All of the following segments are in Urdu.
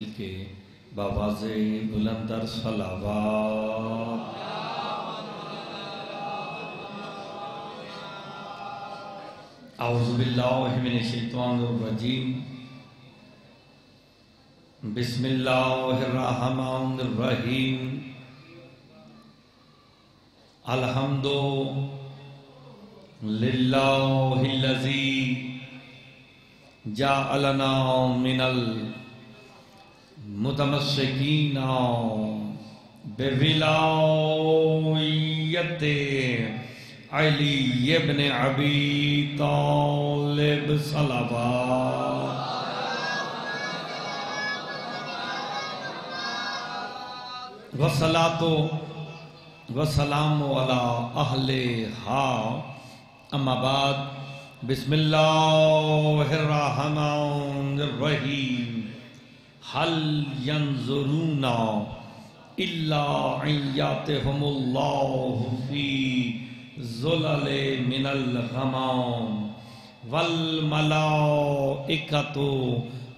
کے باواز بلندر صلوات اعوذ باللہ من الشیطان الرجیم بسم اللہ الرحمن الرحیم الحمد للہ الذی جعلنا من المتمسکین بولایت علی ابن ابی طالب صلوات والصلاة والسلام علی اہلہا اما بعد بسم اللہ الرحمن الرحیم حل ینظرون الا ان یاتہم اللہ فی ظلل من الغمام والملائکۃ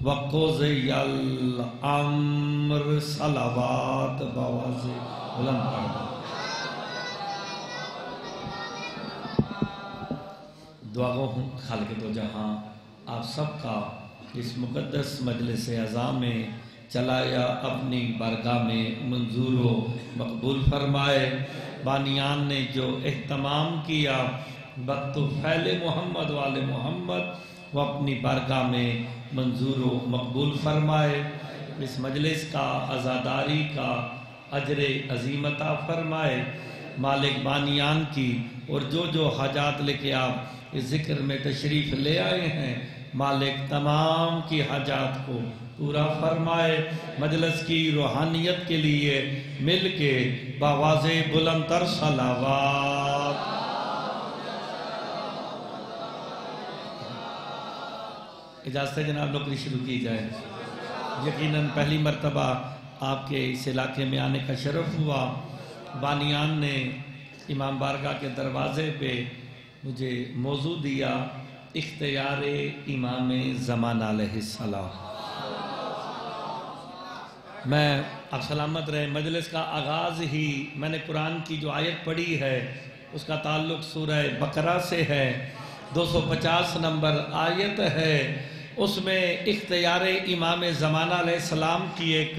وقضی الامر صلوات باواز بلند پڑھ دعا گو ہوں خالق دو جہاں آپ سب کا اس مقدس مجلس اعزاں میں چلایا اپنی بارگاہ میں منظور و مقبول فرمائے بانیان نے جو اہتمام کیا وقت فعل محمد والے محمد وہ اپنی بارگاہ میں منظور و مقبول فرمائے اس مجلس کا عزاداری کا اجر عظیم عطا فرمائے مالک بانیان کی اور جو حاجات لے کے آپ اس ذکر میں تشریف لے آئے ہیں مالک تمام کی حاجات کو پورا فرمائے مجلس کی روحانیت کے لیے مل کے باواز بلند تر صلوات اجازت ہے جناب نوکری شروع کی جائے یقیناً پہلی مرتبہ آپ کے اس علاقے میں آنے کا شرف ہوا بانیان نے امام بارگاہ کے دروازے پہ مجھے موضوع دیا اختیار امام زمان علیہ السلام میں آپ سلامت رہے مجلس کا آغاز ہی میں نے قرآن کی جو آیت پڑھی ہے اس کا تعلق سورہ بقرہ سے ہے 250 نمبر آیت ہے اس میں اختیار امام زمان علیہ السلام کی ایک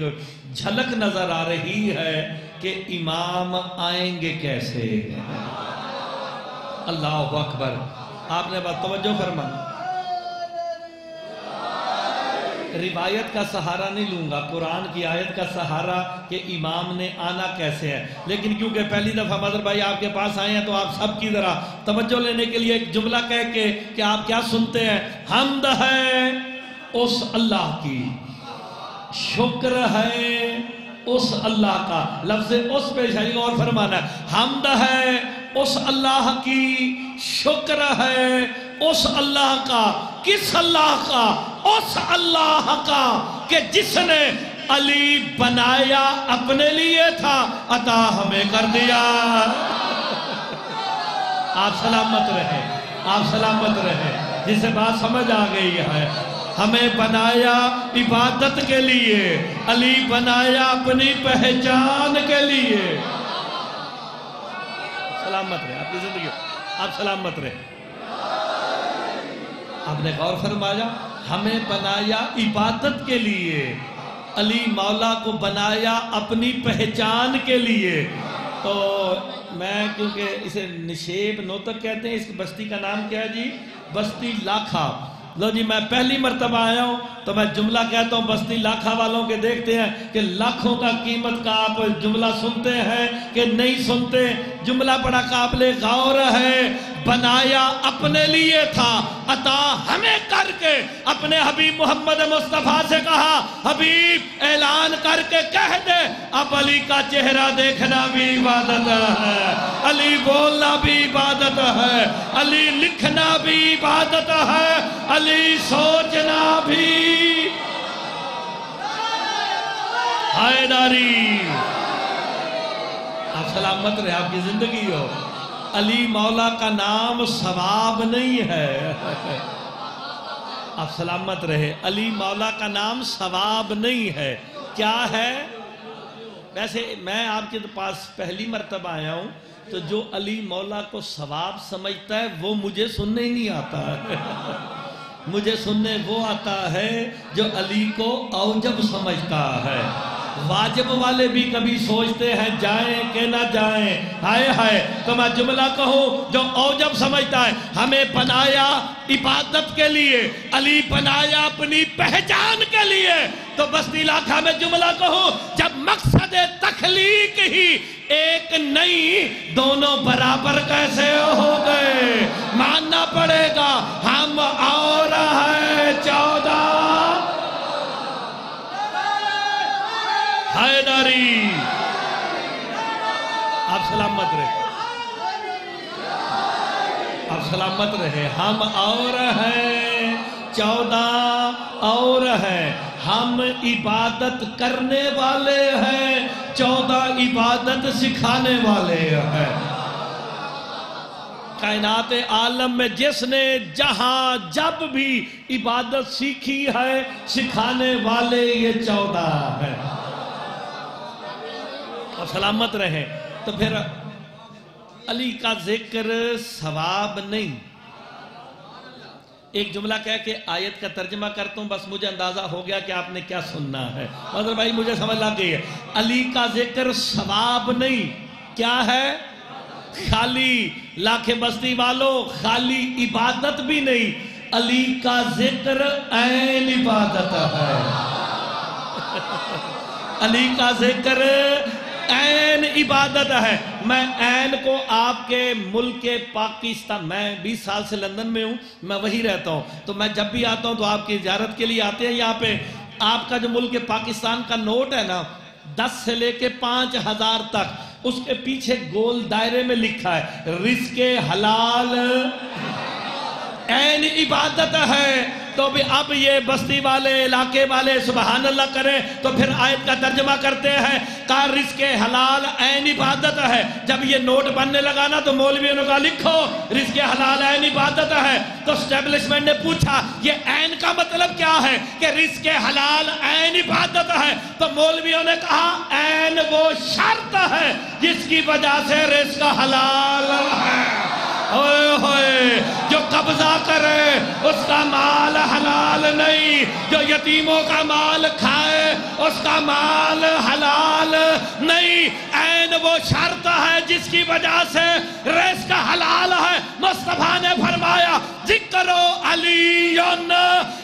جھلک نظر آ رہی ہے کہ امام آئیں گے کیسے اللہ اکبر آپ نے بات توجہ فرمائی روایت کا سہارا نہیں لوں گا قرآن کی آیت کا سہارا کہ امام نے آنا کیسے ہے لیکن کیونکہ پہلی دفعہ مدر بھائی آپ کے پاس آئے ہیں تو آپ سب کی ذرا توجہ لینے کے لیے ایک جملہ کہہ کے کہ آپ کیا سنتے ہیں حمد ہے اس اللہ کی شکر ہے اس اللہ کا لفظ اس پہ شاید اور فرمانا ہے حمد ہے اس اللہ کی شکر ہے اس اللہ کا کس اللہ کا اس اللہ کا کہ جس نے علی بنایا اپنے لیے تھا عطا ہمیں کر دیا آپ سلامت رہے جسے بات سمجھ آ گئی ہے ہمیں بنایا عبادت کے لیے علی بنایا اپنی پہچان کے لیے سلامت رہے آپ کی زندگی آپ سلامت رہے آپ نے غور فرمایا ہمیں بنایا عبادت کے لیے علی مولا کو بنایا اپنی پہچان کے لیے تو میں کیونکہ اسے نشیب نوتک کہتے ہیں اس بستی کا نام کیا ہے جی بستی لاکھا لو جی میں پہلی مرتبہ آیا ہوں تو میں جملہ کہتا ہوں بستی لاکھا والوں کے دیکھتے ہیں کہ لاکھوں کا قیمت کا آپ جملہ سنتے ہیں کہ نہیں سنتے جملہ بڑا قابل غور ہے بنایا اپنے لیے تھا عطا ہمیں کر کے اپنے حبیب محمد مصطفیٰ سے کہا حبیب اعلان کر کے کہہ دے اب علی کا چہرہ دیکھنا بھی عبادت ہے علی بولنا بھی عبادت ہے علی لکھنا بھی عبادت ہے علی سوچنا بھی حیداری آپ سلامت رہے آپ کی زندگی ہو علی مولا کا نام ثواب نہیں ہے آپ سلامت رہے. علی مولا کا نام ثواب نہیں ہے. کیا ہے؟ ویسے میں آپ کے پاس پہلی مرتبہ آیا ہوں تو جو علی مولا کو ثواب سمجھتا ہے وہ مجھے سننے ہی نہیں آتا ہے. مجھے سننے وہ آتا ہے جو علی کو اوجب سمجھتا ہے. واجب والے بھی کبھی سوچتے ہیں جائیں کہ نہ جائیں. ہائے ہائے تو میں جملہ کہوں جو اوجب سمجھتا ہے ہمیں بنایا عبادت کے لیے, علی بنایا اپنی پہچان کے لیے. تو بستی علاقہ میں جملہ کہوں جب مقصد تخلیق ہی ایک نہیں دونوں برابر کیسے ہو گئے. ماننا پڑے گا ہم اور ہیں 14 حیدری. آپ سلامت رہے, آپ سلامت رہے. ہم اور ہیں 14 اور ہیں. ہم عبادت کرنے والے ہیں 14 عبادت سکھانے والے ہیں. کائنات عالم میں جس نے جہاں جب بھی عبادت سیکھی ہے سکھانے والے یہ 14 ہیں. اور سلامت رہے. تو پھر علی کا ذکر ثواب نہیں. ایک جملہ کہہ کے آیت کا ترجمہ کرتا ہوں, بس مجھے اندازہ ہو گیا کہ آپ نے کیا سننا ہے. مطلب بھائی مجھے سمجھ لگ گئی ہے. علی کا ذکر ثواب نہیں. کیا ہے؟ خالی لاکھ بستی والوں خالی عبادت بھی نہیں. علی کا ذکر عین عبادت ہے. علی کا ذکر عین عبادت ہے. میں عین کو آپ کے ملک پاکستان, میں 20 سال سے لندن میں ہوں, میں وہی رہتا ہوں, تو میں جب بھی آتا ہوں تو آپ کی زیارت کے لیے آتے ہیں یہاں پہ. آپ کا جو ملک پاکستان کا نوٹ ہے نا 10 سے لے کے 5,000 تک, اس کے پیچھے گول دائرے میں لکھا ہے رزق حلال عین عبادت ہے. تو بھی اب یہ بستی والے علاقے والے سبحان اللہ کریں تو پھر آیت کا ترجمہ کرتے ہیں کہ رزق حلال عین عبادت ہے. جب یہ نوٹ بننے لگا نا تو مولویوں نے کہا لکھو رزق حلال عین عبادت ہے. تو اسٹیبلشمنٹ نے پوچھا یہ عین کا مطلب کیا ہے کہ رزق حلال عین عبادت ہے. تو مولویوں نے کہا عین وہ شرط ہے جس کی وجہ سے رزق حلال ہے. ہوئے ہوئے جو قبضہ کرے اس کا مال حلال نہیں, جو یتیموں کا مال کھائے اس کا مال حلال نہیں. عین وہ شرط ہے جس کی وجہ سے رزق حلال ہے. مصطفیٰ نے فرمایا ذکر علی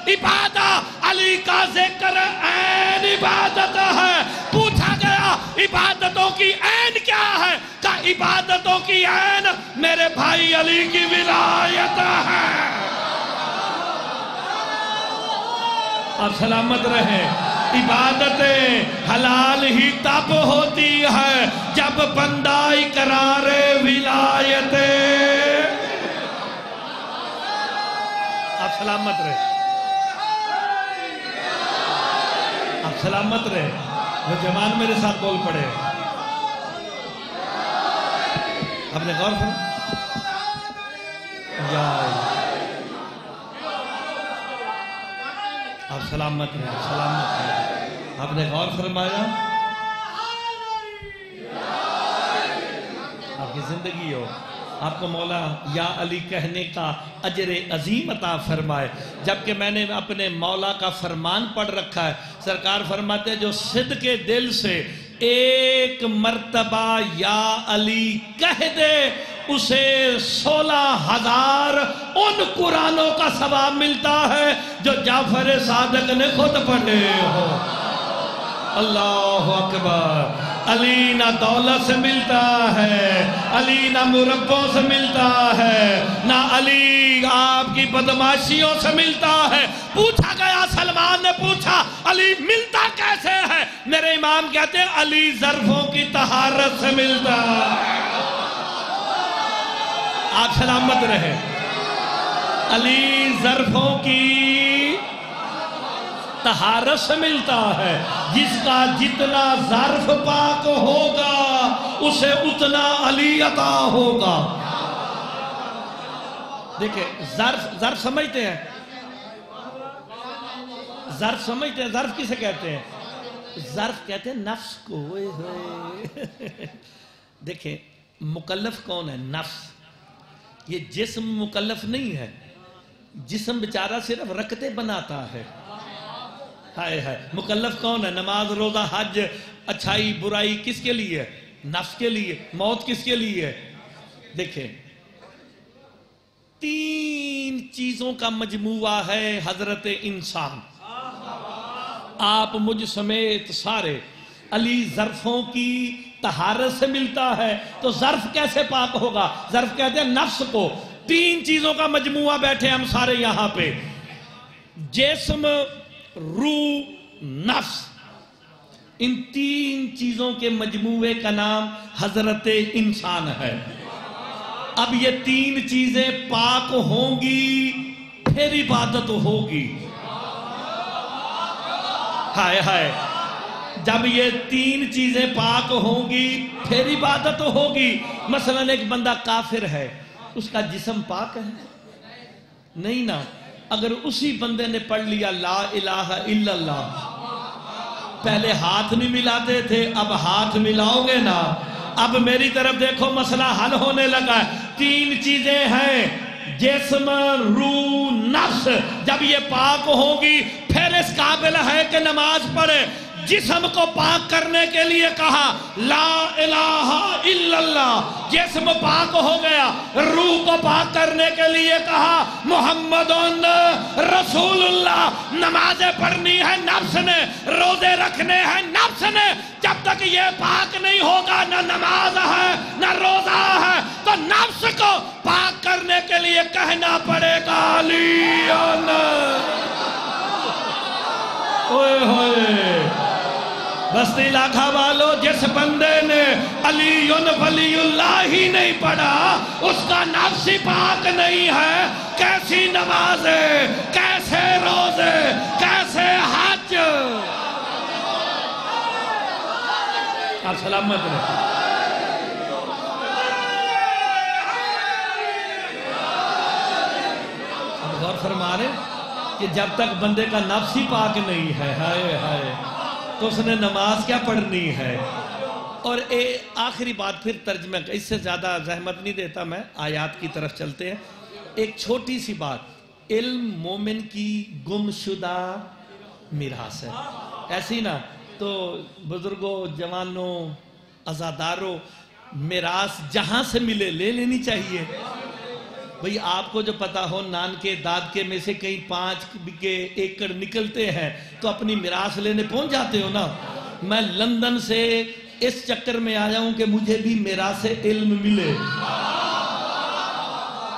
عبادت, علی کا ذکر عین عبادت ہے. پوچھا گیا عبادتوں کی عین کیا ہے؟ کہ عبادتوں کی عین میرے بھائی علی کی ولایت ہے. آپ سلامت رہیں. عبادتیں حلال ہی تب ہوتی ہے جب بندہ اقرار ولایت. آپ سلامت رہیں, آپ سلامت رہیں. وہ جوان میرے ساتھ بول پڑے. آپ نے غور فرمایا آپ سلامت ہیں, آپ سلامت ہیں. آپ نے غور فرمایا آپ کی زندگی ہو آپ کو مولا یا علی کہنے کا اجر عظیم عطا فرمائے. جبکہ میں نے اپنے مولا کا فرمان پڑھ رکھا ہے. سرکار فرماتے ہیں جو صدق دل سے ایک مرتبہ یا علی کہہ دے اسے 16,000 ان قرآنوں کا ثواب ملتا ہے جو جعفر صادق نے خود پڑھے ہو. اللہ اکبر. علی نہ دولت سے ملتا ہے, علی نہ مربوں سے ملتا ہے, نہ علی آپ کی بدماشیوں سے ملتا ہے. پوچھا گیا, سلمان نے پوچھا علی ملتا کیسے ہے؟ میرے امام کہتے ہیں علی ظرفوں کی طہارت سے ملتا ہے. آپ سلامت رہے. علی ظرفوں کی طہارت سے ملتا ہے. جس کا جتنا ظرف پاک ہوگا اسے اتنا علی عطا ہوگا. دیکھیں ظرف سمجھتے ہیں ظرف سمجھتے ہیں؟ ظرف کسے کہتے ہیں؟ ظرف کہتے ہیں نفس کو. اوئے ہوئے دیکھیں مکلف کون ہے؟ نفس. یہ جسم مکلف نہیں ہے. جسم بیچارہ صرف رکعتیں بناتا ہے. ہائے ہائے. مکلف کون ہے؟ نماز، روزہ، حج، اچھائی برائی کس کے لیے؟ نفس کے لیے. موت کس کے لیے؟ دیکھیں 3 چیزوں کا مجموعہ ہے حضرت انسان. آپ مجھ سمیت سارے. علی ظرفوں کی طہارت سے ملتا ہے تو ظرف کیسے پاک ہوگا؟ ظرف کہتے ہیں نفس کو. 3 چیزوں کا مجموعہ بیٹھے ہم سارے یہاں پہ. جسم، روح، نفس. ان 3 چیزوں کے مجموعے کا نام حضرت انسان ہے. اب یہ 3 چیزیں پاک ہوں گی پھر عبادت ہوگی. ہائے ہائے. جب یہ 3 چیزیں پاک ہوں گی پھر عبادت ہوگی. مثلا ایک بندہ کافر ہے، اس کا جسم پاک ہے؟ نہیں نا. اگر اسی بندے نے پڑھ لیا لا الہ الا اللہ، پہلے ہاتھ نہیں ملاتے تھے اب ہاتھ ملاؤ گے نا. اب میری طرف دیکھو مسئلہ حل ہونے لگا. 3 چیزیں ہیں جسم، روح، نفس. جب یہ پاک ہوگی پھر اس قابل ہے کہ نماز پڑھے. جسم کو پاک کرنے کے لیے کہا لا الہ الا اللہ، جسم پاک ہو گیا. روح کو پاک کرنے کے لیے کہا محمد رسول اللہ. نمازیں پڑھنی ہے نفس نے، روزے رکھنے ہیں نفس نے. جب تک یہ پاک نہیں ہوگا نہ نماز ہے نہ روزہ ہے. تو نفس کو پاک کرنے کے لیے کہنا پڑے گا علی. اوئے ہوئے. بستی علاقہ والو، جس بندے نے علی ولی اللہ ہی نہیں پڑھا اس کا نفس ہی پاک نہیں ہے. کیسی نمازیں، کیسے روزے، کیسے حج. آپ سلامت رہے. اب غور فرما رہے کہ جب تک بندے کا نفس ہی پاک نہیں ہے، ہائے ہائے، تو اس نے نماز کیا پڑھنی ہے. اور آخری بات پھر ترجمہ، اس سے زیادہ زحمت نہیں دیتا میں، آیات کی طرف چلتے ہیں. ایک چھوٹی سی بات. علم مومن کی گم شدہ میراث ہے. ایسی نا تو بزرگوں، جوانوں، عزاداروں، میراث جہاں سے ملے لے لینی چاہیے. بھئی آپ کو جو پتا ہو نان کے داد کے میں سے کئی 5 بگھے ایکڑ نکلتے ہیں تو اپنی میراث لینے پہنچ جاتے ہو نا. میں لندن سے اس چکر میں آیا ہوں کہ مجھے بھی میراث علم ملے.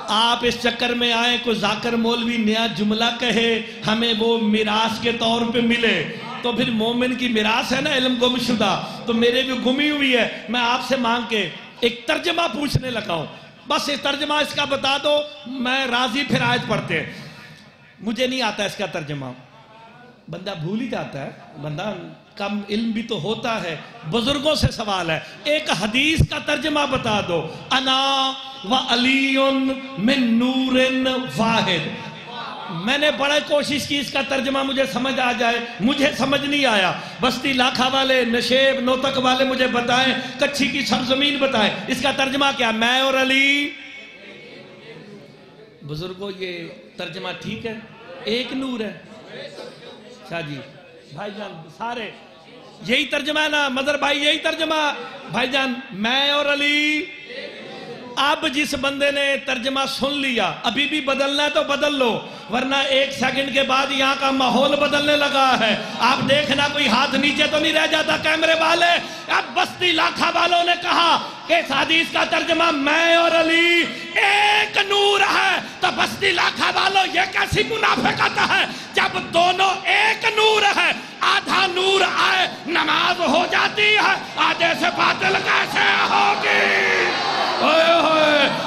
آپ اس چکر میں آئیں کوئی ذاکر مولوی نیا جملہ کہے ہمیں وہ میراث کے طور پہ ملے. تو پھر مومن کی میراث ہے نا علم گم شدہ. تو میرے بھی گمی ہوئی ہے. میں آپ سے مانگ کے ایک ترجمہ پوچھنے لگا ہوں. بس یہ ترجمہ اس کا بتا دو، میں راضی. پھر آیت پڑھتے ہیں. مجھے نہیں آتا اس کا ترجمہ. بندہ بھول ہی جاتا ہے، بندہ کم علم بھی تو ہوتا ہے. بزرگوں سے سوال ہے، ایک حدیث کا ترجمہ بتا دو. انا و علی من نور واحد. میں نے بڑا کوشش کی اس کا ترجمہ مجھے سمجھ آ جائے، مجھے سمجھ نہیں آیا. بستی لاکھا والے، نشیب، نوتک والے مجھے بتائیں، کچھی کی سرزمین بتائیں اس کا ترجمہ کیا. میں اور علی. بزرگوں یہ ترجمہ ٹھیک ہے؟ ایک نور ہے. شاہ جی بھائی جان سارے یہی ترجمہ ہے نا؟ مدر بھائی یہی ترجمہ. بھائی جان میں اور علی. اب جس بندے نے ترجمہ سن لیا ابھی بھی بدلنا ہے تو بدل لو، ورنہ 1 سیکنڈ کے بعد یہاں کا ماحول بدلنے لگا ہے. آپ دیکھنا کوئی ہاتھ نیچے تو نہیں رہ جاتا کیمرے والے. اب بستی لاکھا والوں نے کہا کہ اس حدیث کا ترجمہ میں اور علی ایک نور ہے. تو بستی لاکھا والوں یہ کیسی منافقت ہے جب دونوں ایک نور ہے؟ آدھا نور آئے نماز ہو جاتی ہے، آدھے سے باطل کیسے ہوگی؟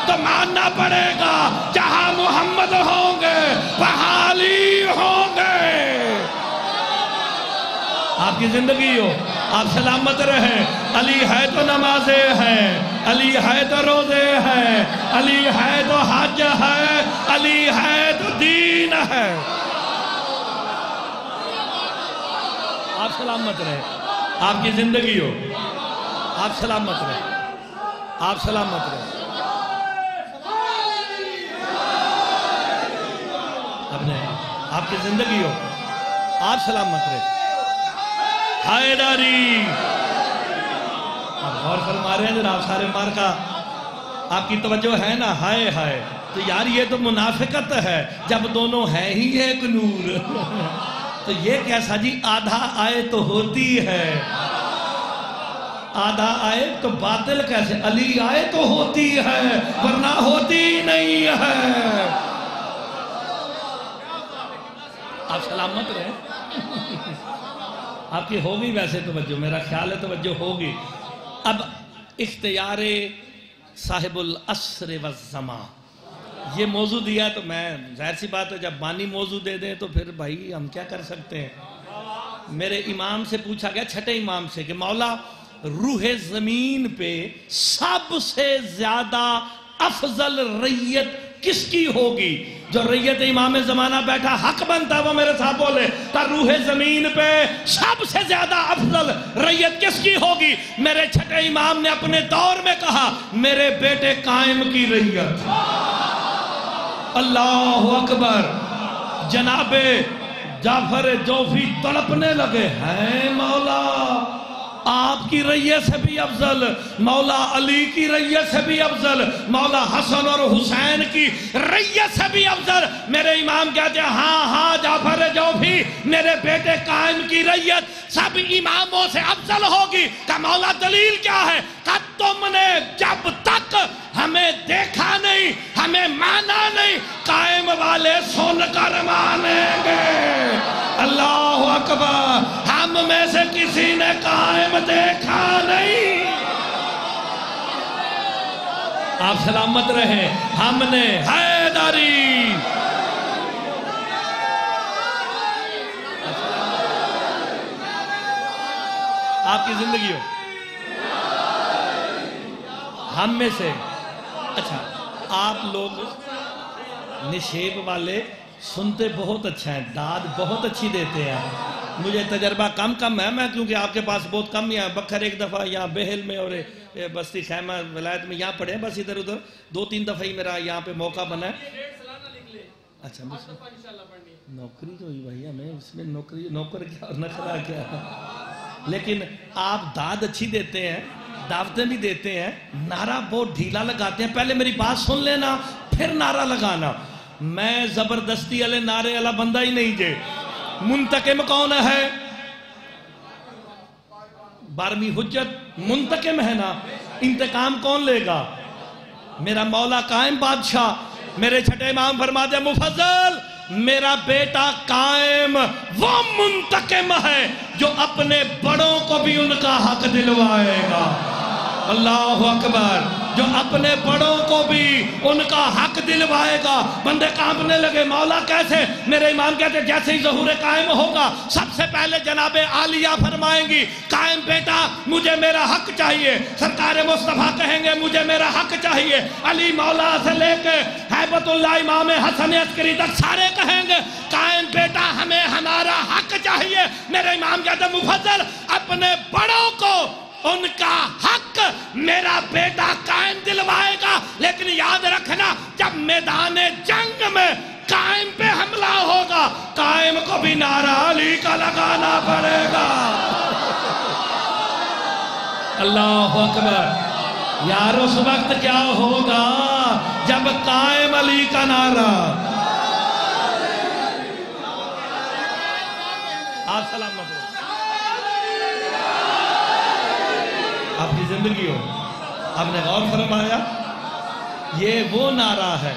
تو ماننا پڑے گا جہاں محمد ہوں گے وہاں علی ہوں گے. آپ کی زندگی ہو، آپ سلامت رہیں. علی ہے تو نمازیں ہیں، علی ہے تو روزے ہیں، علی ہے تو حج ہے، علی ہے تو دین ہے. آپ سلامت رہے، آپ کی زندگی ہو، آپ سلامت رہے، آپ سلامت رہے، آپ کی زندگی ہو، آپ سلامت رہے۔ حیدری آپ غور فرما رہے ہیں جناب سارے مار کا، آپ کی توجہ ہے نا؟ ہائے ہائے، تو یار یہ تو منافقت ہے جب دونوں ہیں ہی ایک نور۔ تو یہ کیسا جی آدھا آئے تو ہوتی ہے، آدھا آئے تو باطل کیسے؟ علی آئے تو ہوتی ہے ورنہ ہوتی نہیں ہے۔ آپ سلامت رہے، آپ کی ہوگی ویسے توجہ، میرا خیال ہے توجہ ہوگی۔ اب اختیار صاحب العصر والزمان یہ موضوع دیا تو میں ظاہر سی بات ہے جب بانی موضوع دے دیں تو پھر بھائی ہم کیا کر سکتے ہیں۔ میرے امام سے پوچھا گیا، چھٹے امام سے، کہ مولا روح زمین پہ سب سے زیادہ افضل ریت کس کی ہوگی؟ جو ریت امام زمانہ بیٹھا حق بنتا وہ میرے ساتھ بولے، تا روح زمین پہ سب سے زیادہ افضل ریت کس کی ہوگی؟ میرے چھٹے امام نے اپنے دور میں کہا میرے بیٹے قائم کی ریت۔ اللہ اکبر۔ جناب جعفر جوفی تڑپنے لگے، ہیں مولا آپ کی ریت سے بھی افضل، مولا علی کی ریت سے بھی افضل، مولا حسن اور حسین کی ریت سے بھی افضل۔ میرے امام کہتے ہیں ہاں ہاں جعفر جوفی، میرے بیٹے قائم کی ریت سب اماموں سے افضل ہوگی۔ کہ مولا دلیل کیا ہے؟ کہ تم نے جب تک ہمیں دیکھا نہیں، ہمیں مانا نہیں، قائم والے سن کر مانیں گے۔ اللہ اکبر۔ ہم میں سے کسی نے قائم دیکھا نہیں، آپ سلامت رہے، ہم نے حیدری۔ آپ کی زندگی ہو، ہم میں سے اچھا آپ لوگ نشیب والے سنتے بہت اچھا ہیں، داد بہت اچھی دیتے ہیں، مجھے تجربہ کم ہے، میں کیونکہ آپ کے پاس بہت کم ہی ہے، بکھر ایک دفعہ یہاں بہل میں اور بستی خیمہ ولایت میں یہاں پڑھے ہیں، بس ادھر ادھر 2-3 دفعہ ہی میرا یہاں پہ موقع بنا ہے۔ اچھا نوکری تو ہوئی بھائی ہمیں اس میں نوکر کیا اور نخرہ کیا، لیکن آپ داد اچھی دیتے ہیں، دعوتیں بھی دیتے ہیں، نعرہ بہت ڈھیلا لگاتے ہیں۔ پہلے میری بات سن لینا پھر نعرہ لگانا۔ میں زبردستی والے نعرے والا بندہ ہی نہیں جے۔ منتقم کون ہے؟ 12ویں حجت منتقم ہے نا، انتقام کون لے گا؟ میرا مولا قائم بادشاہ۔ میرے چھٹے امام فرماتے ہیں مفضل میرا بیٹا قائم وہ منتقم ہے جو اپنے بڑوں کو بھی ان کا حق دلوائے گا۔ اللہ اکبر۔ جو اپنے بڑوں کو بھی ان کا حق دلوائے گا۔ بندے کانپنے لگے، مولا کیسے؟ میرے امام کہتے ہیں جیسے ہی ظہور قائم ہوگا سب سے پہلے جناب عالیہ فرمائیں گی قائم بیٹا مجھے میرا حق چاہیے۔ سرکار مصطفیٰ کہیں گے مجھے میرا حق چاہیے۔ علی مولا سے لے کے ہیبت اللہ امام حسن عسکری تک سارے کہیں گے قائم بیٹا ہمیں ہمارا حق چاہیے۔ میرے امام کہتے ہیں مفضل اپنے بڑوں کو ان کا حق میرا بیٹا قائم دلوائے گا، لیکن یاد رکھنا جب میدان جنگ میں قائم پہ حملہ ہوگا قائم کو بھی نعرہ علی کا لگانا پڑے گا۔ اللہ اکبر۔ یار اس وقت کیا ہوگا جب قائم علی کا نعرہ۔ آپ سلامت ہو، آپ کی زندگی ہو۔ آپ نے غور فرمایا یہ وہ نعرہ ہے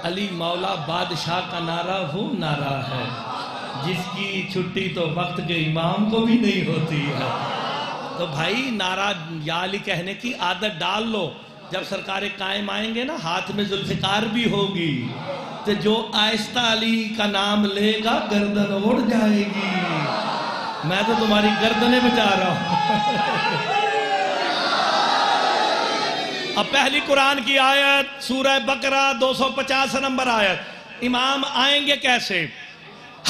علی مولا بادشاہ کا نعرہ، وہ نعرہ ہے جس کی چھٹی تو وقت کے امام کو بھی نہیں ہوتی ہے۔ تو بھائی نعرہ یا علی کہنے کی عادت ڈال لو، جب سرکار قائم آئیں گے نا ہاتھ میں ذوالفقار بھی ہوگی، تو جو آہستہ علی کا نام لے گا گردن اڑ جائے گی۔ میں تو تمہاری گردنیں بچا رہا ہوں۔ اب پہلی قرآن کی آیت سورہ بقرہ 250 نمبر آیت۔ امام آئیں گے کیسے؟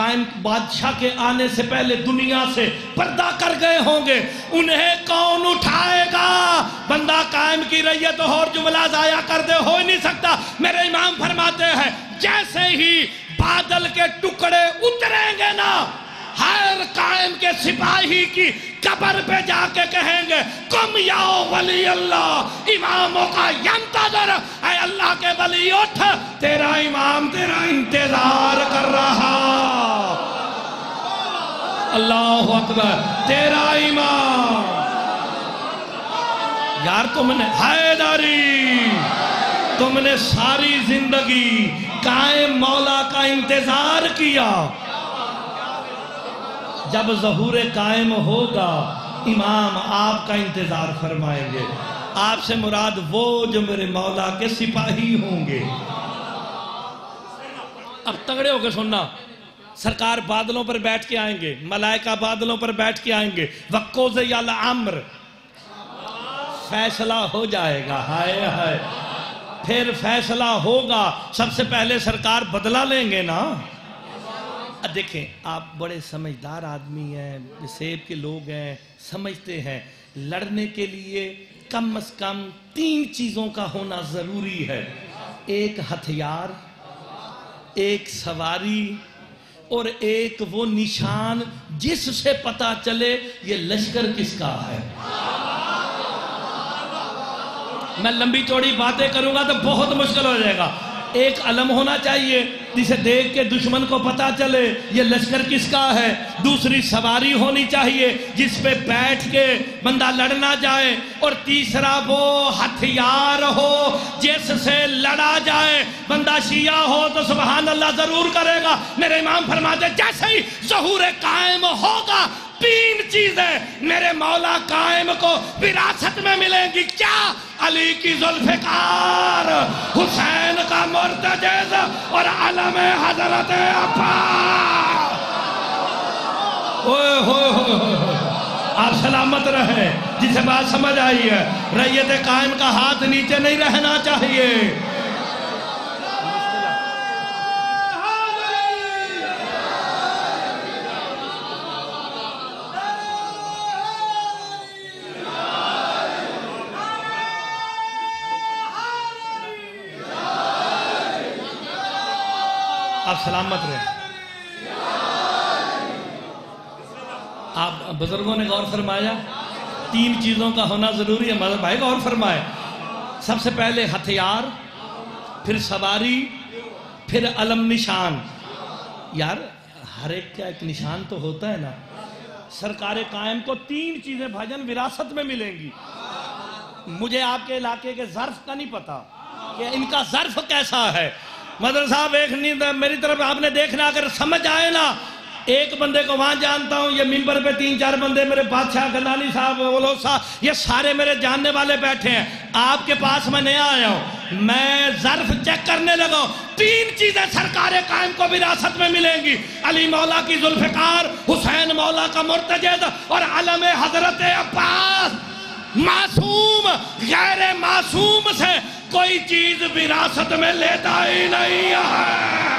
قائم بادشاہ کے آنے سے پہلے دنیا سے پردہ کر گئے ہوں گے، انہیں کون اٹھائے گا؟ بندہ قائم کی رعیت اور جملہ ضائع کر دے ہو ہی نہیں سکتا۔ میرے امام فرماتے ہیں جیسے ہی بادل کے ٹکڑے اتریں گے نا، ہر قائم کے سپاہی کی قبر پہ جا کے کہیں گے کم یا ولی اللہ اماموں کا ینتظر، اے اللہ کے ولی اٹھ، تیرا امام تیرا انتظار کر رہا۔ اللہ اکبر، تیرا امام۔ یار تم نے حیدری، تم نے ساری زندگی قائم مولا کا انتظار کیا، جب ظہور قائم ہوگا امام آپ کا انتظار فرمائیں گے۔ آپ سے مراد وہ جو میرے مولا کے سپاہی ہوں گے۔ اب تگڑے ہو کے سننا، سرکار بادلوں پر بیٹھ کے آئیں گے، ملائکہ بادلوں پر بیٹھ کے آئیں گے، وَقُضِیَ الْأَمْرُ، فیصلہ ہو جائے گا۔ ہائے ہائے، پھر فیصلہ ہوگا، سب سے پہلے سرکار بدلہ لیں گے نا۔ دیکھیں آپ بڑے سمجھدار آدمی ہیں، نصیب کے لوگ ہیں، سمجھتے ہیں لڑنے کے لیے کم از کم 3 چیزوں کا ہونا ضروری ہے، ایک ہتھیار، ایک سواری، اور ایک وہ نشان جس سے پتہ چلے یہ لشکر کس کا ہے۔ میں لمبی چوڑی باتیں کروں گا تو بہت مشکل ہو جائے گا۔ ایک علم ہونا چاہیے جسے دیکھ کے دشمن کو پتا چلے یہ لشکر کس کا ہے۔ دوسری سواری ہونی چاہیے جس پہ بیٹھ کے بندہ لڑنا جائے، اور تیسرا وہ ہتھیار ہو جس سے لڑا جائے۔ بندہ شیعہ ہو تو سبحان اللہ ضرور کرے گا۔ میرے امام فرماتے جیسے ہی ظہور قائم ہوگا 3 چیزیں میرے مولا قائم کو وراثت میں ملیں گی۔ کیا؟ علی کی ذوالفقار، حسین کا مرتجز، اور علم حضرت عباس۔ آپ سلامت رہے۔ جسے بات سمجھ آئی ہے، رعیت قائم کا ہاتھ نیچے نہیں رہنا چاہیے۔ آپ سلامت رہے۔ آپ بزرگوں نے غور فرمایا 3 چیزوں کا ہونا ضروری ہے۔ مدر بھائی غور فرمائے، سب سے پہلے ہتھیار، پھر سواری، پھر علم نشان۔ یار ہر ایک کا ایک نشان تو ہوتا ہے نا۔ سرکار قائم کو 3 چیزیں بھاجن وراثت میں ملیں گی۔ مجھے آپ کے علاقے کے ظرف کا نہیں پتا کہ ان کا ظرف کیسا ہے۔ مدر صاحب ایک نہیں، میری طرف آپ نے دیکھنا، اگر سمجھ آئے نا، ایک بندے کو وہاں جانتا ہوں، یہ ممبر پہ 3-4 بندے میرے بادشاہ گنانی صاحب، اولو صاحب، یہ سارے میرے جاننے والے بیٹھے ہیں۔ آپ کے پاس میں نیا آیا ہوں، میں ظرف چیک کرنے لگا ہوں۔ 3 چیزیں سرکار قائم کو وراثت میں ملیں گی، علی مولا کی ذوالفقار، حسین مولا کا مرتجز، اور علم حضرت عباس۔ معصوم غیر معصوم سے کوئی چیز وراثت میں لیتا ہی نہیں ہے۔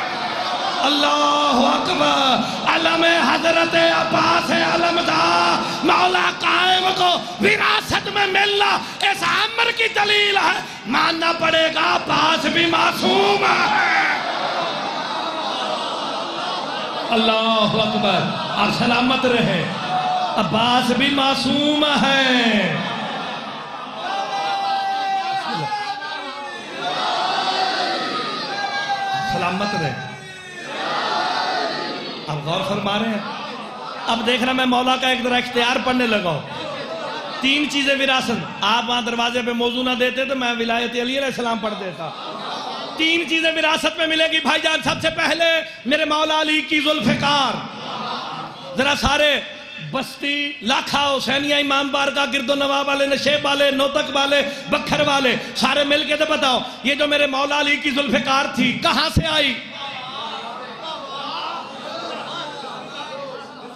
اللہ اکبر، علم حضرت عباس علمدار مولا قائم کو وراثت میں ملنا اس امر کی دلیل ہے، ماننا پڑے گا عباس بھی معصوم ہے۔ اللہ اکبر، آپ سلامت رہے، عباس بھی معصوم ہے۔ سلامت رہے۔ اب غور فرما رہے ہیں۔ اب دیکھنا میں مولا کا ایک ذرا اختیار پڑھنے لگا ہوں۔ 3 چیزیں وراثت، آپ وہاں دروازے پہ موضوع نہ دیتے تو میں ولایت علی علیہ السلام پڑھ دیتا۔ 3 چیزیں وراثت میں ملے گی بھائی جان۔ سب سے پہلے میرے مولا علی کی ذوالفقار۔ ذرا سارے بستی، لاکھا، حسینیہ، امام بارگاہ، گرد و نواح والے، نشیب والے، نوتک والے، بکھر والے، سارے مل کے تو بتاؤ یہ جو میرے مولا علی کی ذوالفقار تھی کہاں سے آئی؟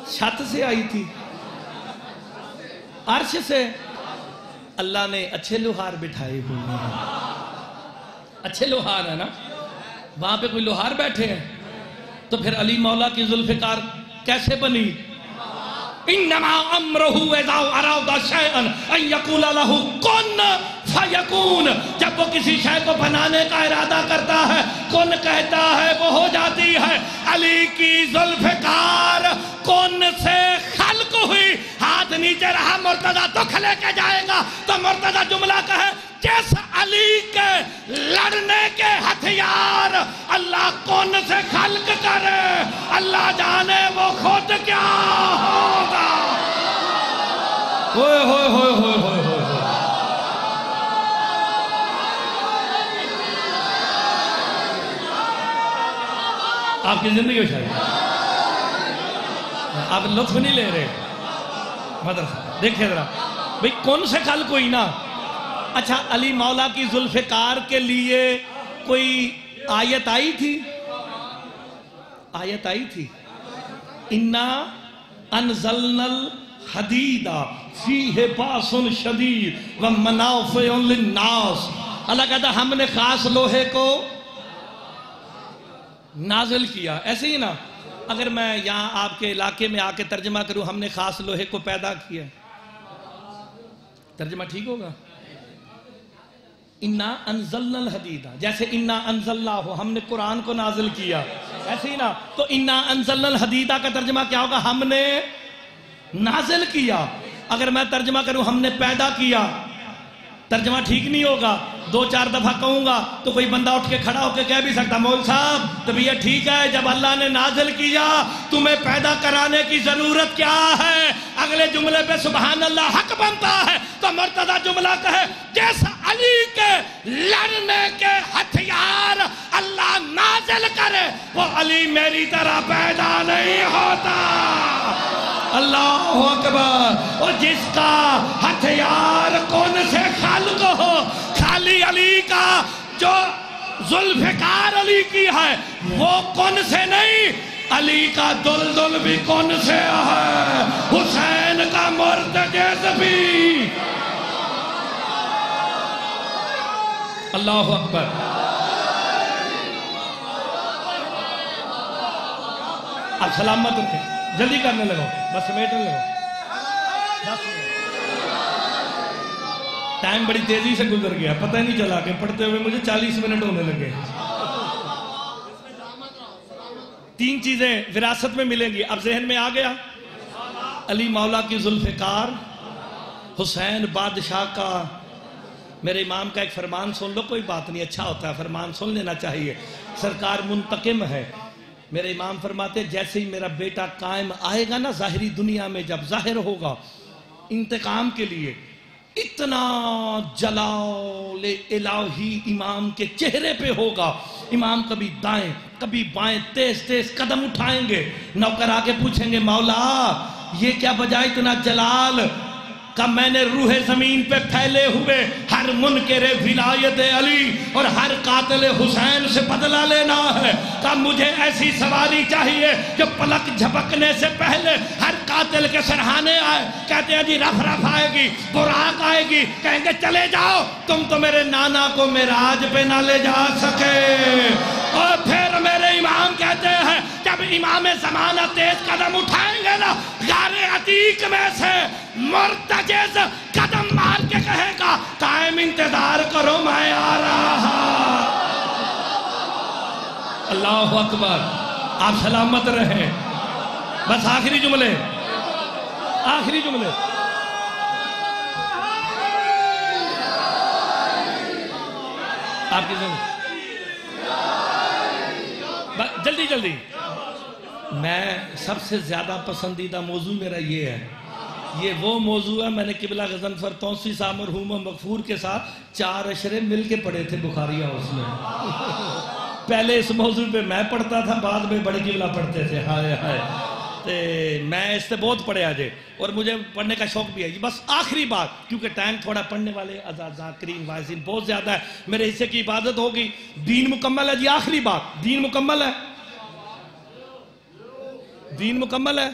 چھت سے آئی تھی، عرش سے۔ اللہ نے اچھے لوہار بٹھائے ہوئے ہیں، اچھے لوہار ہے نا، وہاں پہ کوئی لوہار بیٹھے ہیں؟ تو پھر علی مولا کی ذوالفقار کیسے بنی؟ انما امرہ اذا اراد شیئا ان یقول لہ کن فیکون، جب وہ کسی شے کو بنانے کا ارادہ کرتا ہے کن کہتا ہے وہ ہو جاتی ہے۔ علی کی ذوالفقار کن سے خلق ہوئی، ہاتھ نیچے رہا مرتضی دکھ لے کے جائے گا تو مرتضی جملہ کہے جس علی کے لڑنے کے ہتھیار اللہ کون سے خلق کرے اللہ جانے وہ خود کیا ہوگا۔ ہوئے ہوئے ہوئے ہوئے ہوئے ہوئے آپ کی زندگی ہو شاید آپ لطف نہیں لے رہے مدرسہ دیکھیں ذرا بھئی کون سے خلق ہوئی نا۔ اچھا علی مولا کی ذوالفقار کے لیے کوئی آیت آئی تھی؟ آیت آئی تھی اِنَّا أَنزَلْنَا الْحَدِيدَ فِيهِ بَأْسٌ شَدِيدٌ وَمَنَافِعُ لِلنَّاسِ، اللہ کہتا ہم نے خاص لوہے کو نازل کیا۔ ایسے ہی نا اگر میں یہاں آپ کے علاقے میں آ کے ترجمہ کروں ہم نے خاص لوہے کو پیدا کیا، ترجمہ ٹھیک ہوگا؟ اِنَّا أَنزَلْنَا الْحَدِيدَ، جیسے اِنَّا أَنزَلْنَاهُ ہم نے قرآن کو نازل کیا، ایسے ہی نا تو اِنَّا أَنزَلْنَا الْحَدِيدَ کا ترجمہ کیا ہوگا؟ ہم نے نازل کیا۔ اگر میں ترجمہ کروں ہم نے پیدا کیا، ترجمہ ٹھیک نہیں ہوگا، دو چار دفعہ کہوں گا تو کوئی بندہ اٹھ کے کھڑا ہو کے کہہ بھی سکتا مول صاحب طبیعت ٹھیک ہے، جب اللہ نے نازل کیا تمہیں پیدا کرانے کی ضرورت کیا ہے؟ اگلے جملے پہ سبحان اللہ حق بنتا ہے تو مرتضی جملہ کہے جس علی کے لڑنے کے ہتھیار اللہ نازل کرے وہ علی میری طرح پیدا نہیں ہوتا۔ اللہ اکبر۔ اور جس کا ہتھیار کون سے خلق ہو، خالی علی کا جو ذوالفقار علی کی ہے وہ کون سے نہیں، علی کا دلدل بھی کون سے ہے، حسین کا مرتجز بھی۔ اللہ اکبر۔ اب سلامت رکھیں، جلدی کرنے لگو، بس سمیٹنے لگو، ٹائم بڑی تیزی سے گزر گیا، پتہ نہیں چلا کہ پڑھتے ہوئے مجھے 40 منٹ ہونے لگے۔ 3 چیزیں وراثت میں ملیں گی، اب ذہن میں آ گیا؟ علی مولا کی ذوالفقار، حسین بادشاہ کا، میرے امام کا ایک فرمان سن لو، کوئی بات نہیں اچھا ہوتا ہے فرمان سن لینا چاہیے، سرکار منتقم ہے۔ میرے امام فرماتے جیسے ہی میرا بیٹا قائم آئے گا نا ظاہری دنیا میں جب ظاہر ہوگا انتقام کے لیے، اتنا جلال الہی امام کے چہرے پہ ہوگا، امام کبھی دائیں کبھی بائیں تیز تیز قدم اٹھائیں گے، نوکر آگے پوچھیں گے مولا یہ کیا بجائے اتنا جلال؟ کہ میں نے روح زمین پہ پھیلے ہوئے ہر منکر ولایت علی اور ہر قاتل حسین سے بدلہ لینا ہے، کہ مجھے ایسی سواری چاہیے جو پلک جھپکنے سے پہلے ہر قاتل کے سرہانے آئے۔ کہتے ہیں جی رف رف آئے گی، براق آئے گی، کہیں گے چلے جاؤ تم تو میرے نانا کو معراج پہ نہ لے جا سکے۔ اور پھر میرے امام کہتے ہیں جب امام زمانہ تیز قدم اٹھائیں گے نا غار عتیق میں سے مرتجز قدم مار کے کہے گا قائم انتظار کرو میں آ رہا۔ اللہ اکبر۔ آپ سلامت رہیں، بس آخری جملے، آخری جملے۔ آپ کی زندگی جلدی جلدی۔ میں سب سے زیادہ پسندیدہ موضوع میرا یہ ہے، یہ وہ موضوع ہے میں نے قبلہ غضنفر توسی صاحب مرحوم مغفور کے ساتھ 4 اشرے مل کے پڑھے تھے بخاری ہاؤس میں۔ پہلے اس موضوع پہ میں پڑھتا تھا، بعد میں بڑے قبلہ پڑھتے تھے، ہائے ہائے، میں اس سے بہت پڑھے آجے اور مجھے پڑھنے کا شوق بھی ہے۔ بس آخری بات، کیونکہ ٹائم تھوڑا پڑھنے والے ذاکرین واعظین بہت زیادہ ہے، میرے حصے کی عبادت ہوگی، دین مکمل ہے جی۔ آخری بات، دین مکمل ہے، دین مکمل ہے،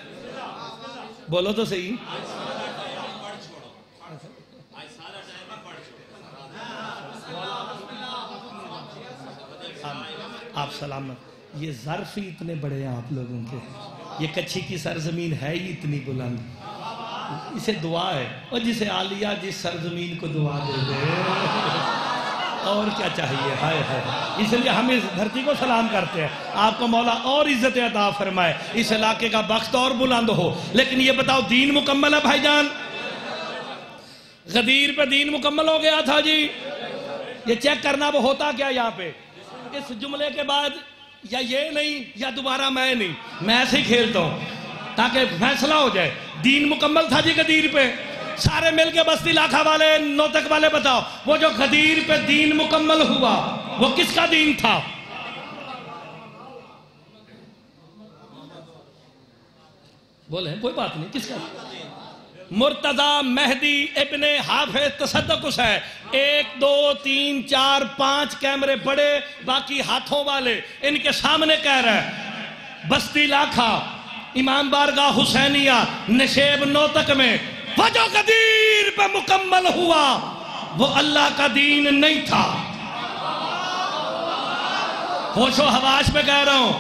بولو تو صحیح۔ آپ سلامت۔ یہ ظرف ہی اتنے بڑے ہیں آپ لوگوں کے، یہ کچھی کی سرزمین ہے ہی اتنی بلند، اسے دعا ہے، اور جسے عالیہ جس سرزمین کو دعا دے دے اور کیا چاہیے، ہائے ہائے۔ اس لیے ہم اس دھرتی کو سلام کرتے ہیں، آپ کو مولا اور عزت عطا فرمائے، اس علاقے کا بخت اور بلند ہو۔ لیکن یہ بتاؤ دین مکمل ہے بھائی جان؟ غدیر پہ دین مکمل ہو گیا تھا جی؟ یہ چیک کرنا وہ ہوتا کیا یہاں پہ اس جملے کے بعد، یا یہ نہیں یا دوبارہ میں نہیں، میں ایسے ہی کھیلتا ہوں تاکہ فیصلہ ہو جائے۔ دین مکمل تھا جی غدیر پہ؟ سارے مل کے بستی لاکھا والے نوتک والے بتاؤ، وہ جو غدیر پہ دین مکمل ہوا وہ کس کا دین تھا؟ بولیں، کوئی بات نہیں، کس کا؟ مرتضی مہدی ابن حافظ تصدق ہے۔ 1 2 3 4 5 کیمرے بڑے، باقی ہاتھوں والے ان کے سامنے کہہ رہا ہے بستی لاکھا امام بارگاہ حسینیہ نشیب نوتک میں وہ جو غدیر پہ مکمل ہوا وہ اللہ کا دین نہیں تھا۔ ہوش و حواس میں کہہ رہا ہوں،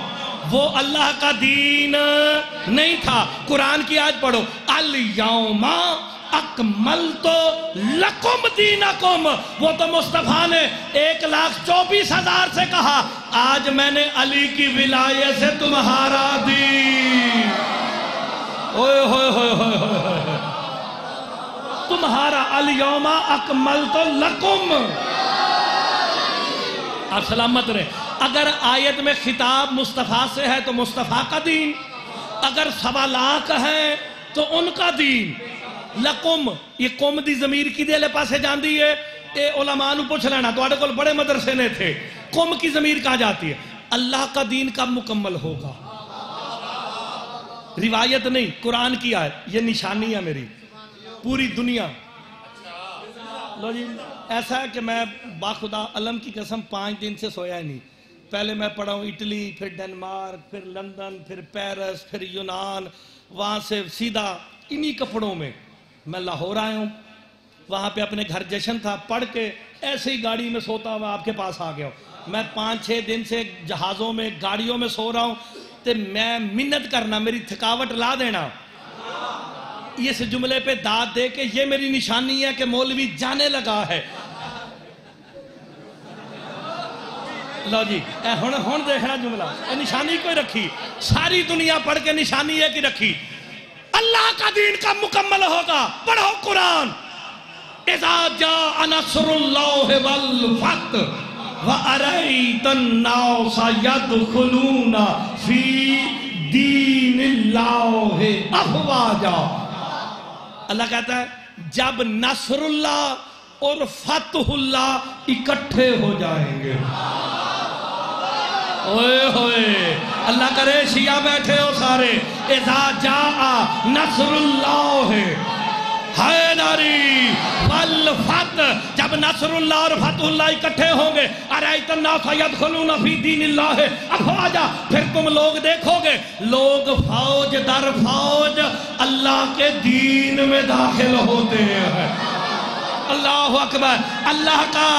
وہ اللہ کا دین نہیں تھا۔ قرآن کی آیت پڑھو، الیوم اکملت لکم دینکم، وہ تو مصطفیٰ نے 1,24,000 سے کہا آج میں نے علی کی ولایت سے تمہارا دین، اوئے ہوئے ہوئے ہوئے ہوئے، تمہارا الیوم اکملت لکم۔ آپ سلامت رہے۔ اگر آیت میں خطاب مصطفیٰ سے ہے تو مصطفیٰ کا دین، اگر 1.25 لاکھ ہے تو ان کا دین۔ لکم، یہ قوم دی ضمیر کی دے لے پاسے جان دی ہے، اے علماء نو پوچھ لینا، تو آڑے کول بڑے مدرسے نے تھے، قوم کی ضمیر کہاں جاتی ہے؟ اللہ کا دین کب مکمل ہوگا؟ روایت نہیں، قرآن کی آیت، یہ نشانی ہے میری، پوری دنیا۔ لو جی، ایسا ہے کہ میں باخدا علم کی قسم 5 دن سے سویا ہی نہیں۔ پہلے میں پڑھا ہوں اٹلی، پھر ڈنمارک، پھر لندن، پھر پیرس، پھر یونان، وہاں سے سیدھا انہی کپڑوں میں میں لاہور آیا ہوں۔ وہاں پہ اپنے گھر جشن تھا، پڑھ کے ایسے ہی گاڑی میں سوتا ہوا آپ کے پاس آ گیا ہوں۔ میں 5-6 دن سے جہازوں میں گاڑیوں میں سو رہا ہوں، تو میں منت کرنا میری تھکاوٹ لا دینا، اس جملے پہ داد دے کہ یہ میری نشانی ہے کہ مولوی جانے لگا ہے۔ لو جی، ہون دیکھنا جملہ، نشانی کوئی رکھی، ساری دنیا پڑھ کے نشانی ہے کہ رکھی۔ اللہ کا دین کب مکمل ہوگا؟ پڑھو قرآن، اذا جاء نصر اللہ والفتح وَأَرَيْتَ النَّاسَ يَدْخُلُونَ فِي دِينِ اللَّهِ أَفْوَاجًا۔ اللہ کہتا ہے جب نصر اللہ اور فتح اللہ اکٹھے ہو جائیں گے، اوئے ہوئے، اللہ کرے شیعہ بیٹھے ہو سارے، اذا جاء نصر اللہ ہے ناری والفتح، جب نصر اللہ اور فتح اللہ اکٹھے ہوں گے، ارائیت الناس یدخلون فی دین اللہ افواجا، پھر تم لوگ دیکھو گے لوگ فوج در فوج اللہ کے دین میں داخل ہوتے ہیں۔ اللہ اکبر، اللہ کا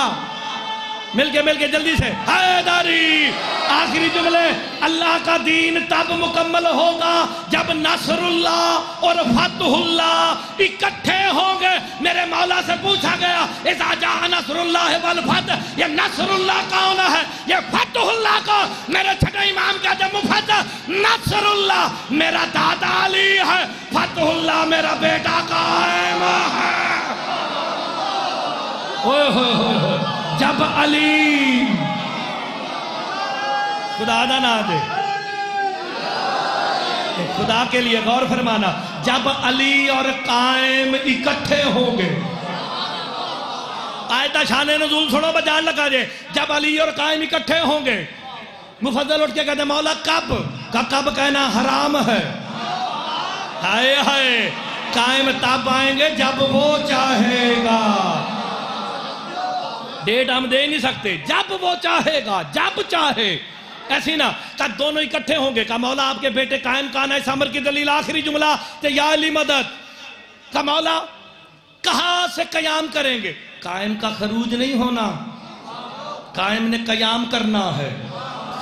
مل کے جلدی سے حیداری۔ آخری جملے، اللہ کا دین تب مکمل ہوگا جب نصر اللہ اور فتح اللہ اکٹھے ہوں گے۔ میرے مولا سے پوچھا گیا اذا جاء نصر اللہ والفتح، یہ نصر اللہ کون ہے، یہ فتح اللہ کون؟ میرے چھٹے امام کہتے ہیں مفسر، نصر اللہ میرا دادا علی ہے، فتح اللہ میرا بیٹا قائم ہے۔ ہوئے ہوئے ہوئے ہوئے، جب علی، خدا دا نہ دے، خدا کے لیے غور فرمانا، جب علی اور قائم اکٹھے ہوں گے، آیتہ شان نزول سنو بجان لگا جے، جب علی اور قائم اکٹھے ہوں گے، مفضل اٹھ کے کہتے ہیں مولا کب؟ کب کہنا حرام ہے، ہائے ہائے، قائم تب آئیں گے جب وہ چاہے گا، ڈیٹ ہم دے نہیں سکتے، جب وہ چاہے گا، جب چاہے، ایسی نہ کہ دونوں اکٹھے ہوں گے، کہ مولا آپ کے بیٹے قائم کہاں ہے، اس امر کی دلیل آخری جملہ کہ یا علی مدد، کہ مولا کہاں سے قیام کریں گے؟ قائم کا خروج نہیں ہونا، قائم نے قیام کرنا ہے،